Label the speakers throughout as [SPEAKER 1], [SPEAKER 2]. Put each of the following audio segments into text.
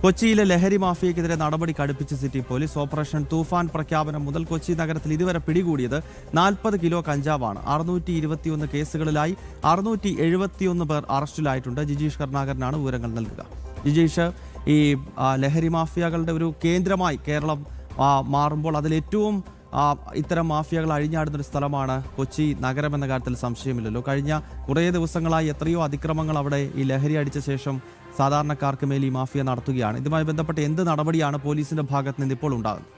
[SPEAKER 1] കൊച്ചിയിലെ ലഹരി മാഫിയക്കെതിരെ നടപടി കടുപ്പിച്ച് സിറ്റി പോലീസ്. ഓപ്പറേഷൻ തൂഫാൻ പ്രഖ്യാപനം മുതൽ കൊച്ചി നഗരത്തിൽ ഇതുവരെ പിടികൂടിയത് 40 കിലോ കഞ്ചാവാണ്. 621 കേസുകളിലായി 671 പേർ അറസ്റ്റിലായിട്ടുണ്ട്. ജിജീഷ് കരുണാകരനാണ് വിവരങ്ങൾ നൽകുക. ജിജീഷ്, ഈ ലഹരി മാഫിയകളുടെ ഒരു കേന്ദ്രമായി കേരളം മാറുമ്പോൾ അതിലേറ്റവും ഇത്തരം മാഫിയകൾ അഴിഞ്ഞാടുന്നൊരു സ്ഥലമാണ് കൊച്ചി നഗരം എന്ന കാര്യത്തിൽ സംശയമില്ലല്ലോ. കഴിഞ്ഞ കുറേ ദിവസങ്ങളായി എത്രയോ അതിക്രമങ്ങൾ അവിടെ ഈ ലഹരി അടിച്ച ശേഷം സാധാരണക്കാർക്ക് മേൽ ഈ മാഫിയ നടത്തുകയാണ്. ഇതുമായി ബന്ധപ്പെട്ട് എന്ത് നടപടിയാണ് പോലീസിന്റെ ഭാഗത്ത് നിന്ന് ഇപ്പോൾ ഉണ്ടാകുന്നത്?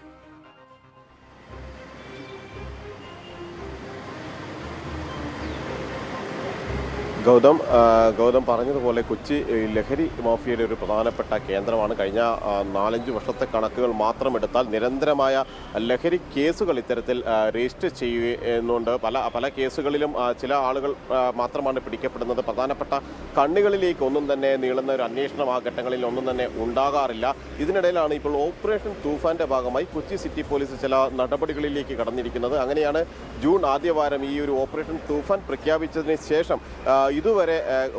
[SPEAKER 2] ഗൗതം പറഞ്ഞതുപോലെ കൊച്ചി ലഹരി മാഫിയയുടെ ഒരു പ്രധാനപ്പെട്ട കേന്ദ്രമാണ്. കഴിഞ്ഞ 4-5 വർഷത്തെ കണക്കുകൾ മാത്രം എടുത്താൽ നിരന്തരമായ ലഹരി കേസുകൾ ഇത്തരത്തിൽ രജിസ്റ്റർ ചെയ്യുന്നുണ്ട്. പല കേസുകളിലും ചില ആളുകൾ മാത്രമാണ് പിടിക്കപ്പെടുന്നത്. പ്രധാനപ്പെട്ട കണ്ണികളിലേക്ക് ഒന്നും തന്നെ നീളുന്ന ഒരു അന്വേഷണം ആ ഘട്ടങ്ങളിൽ ഒന്നും തന്നെ ഉണ്ടാകാറില്ല. ഇതിനിടയിലാണ് ഇപ്പോൾ ഓപ്പറേഷൻ തൂഫാന്റെ ഭാഗമായി കൊച്ചി സിറ്റി പോലീസ് ചില നടപടികളിലേക്ക് കടന്നിരിക്കുന്നത്. അങ്ങനെയാണ് ജൂൺ ആദ്യവാരം ഈ ഒരു ഓപ്പറേഷൻ തൂഫാൻ പ്രഖ്യാപിച്ചതിന് ശേഷം ഇതുവരെ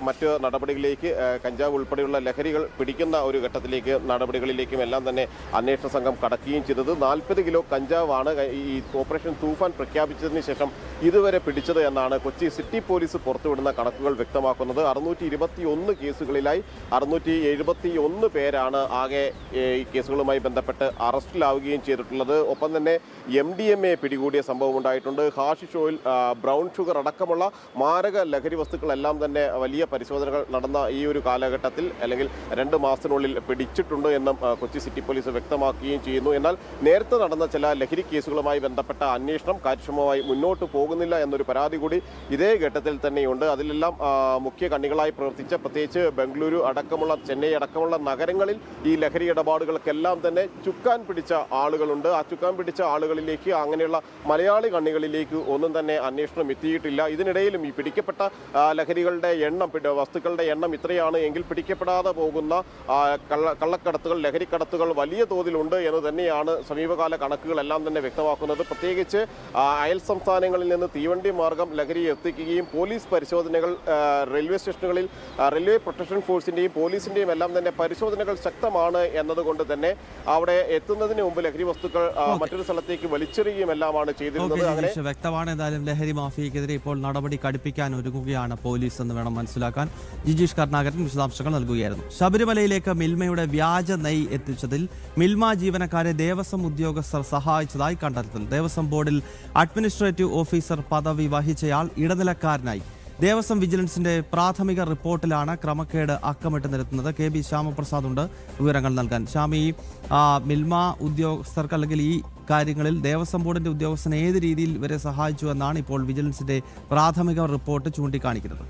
[SPEAKER 2] മറ്റ് നടപടികളിലേക്ക് കഞ്ചാവ് ഉൾപ്പെടെയുള്ള ലഹരികൾ പിടിക്കുന്ന ഒരു ഘട്ടത്തിലേക്ക് നടപടികളിലേക്കും എല്ലാം തന്നെ അന്വേഷണ സംഘം കടക്കുകയും ചെയ്തത്. 40 കിലോ കഞ്ചാവാണ് ഈ ഓപ്പറേഷൻ തൂഫാൻ പ്രഖ്യാപിച്ചതിന് ശേഷം ഇതുവരെ പിടിച്ചത് എന്നാണ് കൊച്ചി സിറ്റി പോലീസ് പുറത്തുവിടുന്ന കണക്കുകൾ വ്യക്തമാക്കുന്നത്. 621 കേസുകളിലായി 671 പേരാണ് ആകെ ഈ കേസുകളുമായി ബന്ധപ്പെട്ട് അറസ്റ്റിലാവുകയും ചെയ്തിട്ടുള്ളത്. ഒപ്പം തന്നെ MDMA പിടികൂടിയ സംഭവം ഉണ്ടായിട്ടുണ്ട്. ഹാഷിഷ് ഓയിൽ, ബ്രൗൺ ഷുഗർ അടക്കമുള്ള മാരക ലഹരി വസ്തുക്കളെല്ലാം തന്നെ വലിയ പരിശോധനകൾ നടന്ന ഈ ഒരു കാലഘട്ടത്തിൽ അല്ലെങ്കിൽ 2 മാസത്തിനുള്ളിൽ പിടിച്ചിട്ടുണ്ട് എന്നും കൊച്ചി സിറ്റി പോലീസ് വ്യക്തമാക്കുകയും ചെയ്യുന്നു. എന്നാൽ നേരത്തെ നടന്ന ചില ലഹരി കേസുകളുമായി ബന്ധപ്പെട്ട അന്വേഷണം കാര്യക്ഷമമായി മുന്നോട്ട് പോകുന്നില്ല എന്നൊരു പരാതി കൂടി ഇതേ ഘട്ടത്തിൽ തന്നെയുണ്ട്. അതിലെല്ലാം മുഖ്യ കണ്ണികളായി പ്രവർത്തിച്ച പ്രത്യേകിച്ച് ബംഗളൂരു അടക്കമുള്ള ചെന്നൈ അടക്കമുള്ള നഗരങ്ങളിൽ ഈ ലഹരി ഇടപാടുകൾക്കെല്ലാം തന്നെ ചുക്കാൻ പിടിച്ച ആളുകളുണ്ട്. ആ ചുക്കാൻ പിടിച്ച ആളുകളിലേക്ക്, അങ്ങനെയുള്ള മലയാളി കണ്ണികളിലേക്ക് ഒന്നും തന്നെ അന്വേഷണം എത്തിയിട്ടില്ല. ഇതിനിടയിലും ഈ പിടിക്കപ്പെട്ട ലഹരികളുടെ എണ്ണം, വസ്തുക്കളുടെ എണ്ണം ഇത്രയാണ് എങ്കിൽ പിടിക്കപ്പെടാതെ പോകുന്ന കള്ളക്കടത്തുകൾ, ലഹരിക്കടത്തുകൾ വലിയ തോതിലുണ്ട് എന്ന് തന്നെയാണ് സമീപകാല കണക്കുകളെല്ലാം തന്നെ വ്യക്തമാക്കുന്നത്. പ്രത്യേകിച്ച് അയൽ സംസ്ഥാനങ്ങളിൽ നിന്ന് തീവണ്ടി മാർഗം ലഹരി എത്തിക്കുകയും പോലീസ് പരിശോധനകൾ റെയിൽവേ സ്റ്റേഷനുകളിൽ റെയിൽവേ പ്രൊട്ടക്ഷൻ ഫോഴ്സിന്റെയും പോലീസിന്റെയും എല്ലാം തന്നെ പരിശോധനകൾ ശക്തമാണ് എന്നതുകൊണ്ട് തന്നെ അവിടെ എത്തുന്നതിന് മുമ്പ് ലഹരി വസ്തുക്കൾ മറ്റൊരു സ്ഥലത്തേക്ക് വലിച്ചെറിയുകയും എല്ലാമാണ് ചെയ്തിരുന്നത്. അങ്ങനെ
[SPEAKER 1] വ്യക്തമാണ്. എന്തായാലും ലഹരി മാഫിയക്കെതിരെ ഇപ്പോൾ നടപടി കടുപ്പിക്കാൻ ഒരുങ്ങുകയാണ് പോലീസ് എന്ന് വേണം മനസ്സിലാക്കാൻ. ജിജീഷ് കരുണാകരൻ വിശദാംശങ്ങൾ നൽകുകയായിരുന്നു. ശബരിമലയിലേക്ക് മിൽമയുടെ വ്യാജ നെയ് എത്തിച്ചതിൽ മിൽമ ജീവനക്കാരെ ദേവസ്വം ഉദ്യോഗസ്ഥർ സഹായിച്ചതായി കണ്ടെത്തൽ. ദേവസ്വം ബോർഡിൽ അഡ്മിനിസ്ട്രേറ്റീവ് ഓഫീസർ പദവി വഹിച്ചയാൾ ഇടനിലക്കാരനായി. ദേവസ്വം വിജിലൻസിന്റെ പ്രാഥമിക റിപ്പോർട്ടിലാണ് ക്രമക്കേട് അക്കമിട്ട് നിരത്തുന്നത്. KB ശ്യാമപ്രസാദ് ഉണ്ട് വിവരങ്ങൾ നൽകാൻ. ശ്യാമി, മിൽമ ഉദ്യോഗസ്ഥർക്ക് അല്ലെങ്കിൽ ഈ കാര്യങ്ങളിൽ ദേവസ്വം ബോർഡിന്റെ ഉദ്യോഗസ്ഥനെ ഏത് രീതിയിൽ വരെ സഹായിച്ചു എന്നാണ് ഇപ്പോൾ വിജിലൻസിന്റെ പ്രാഥമിക റിപ്പോർട്ട് ചൂണ്ടിക്കാണിക്കുന്നത്?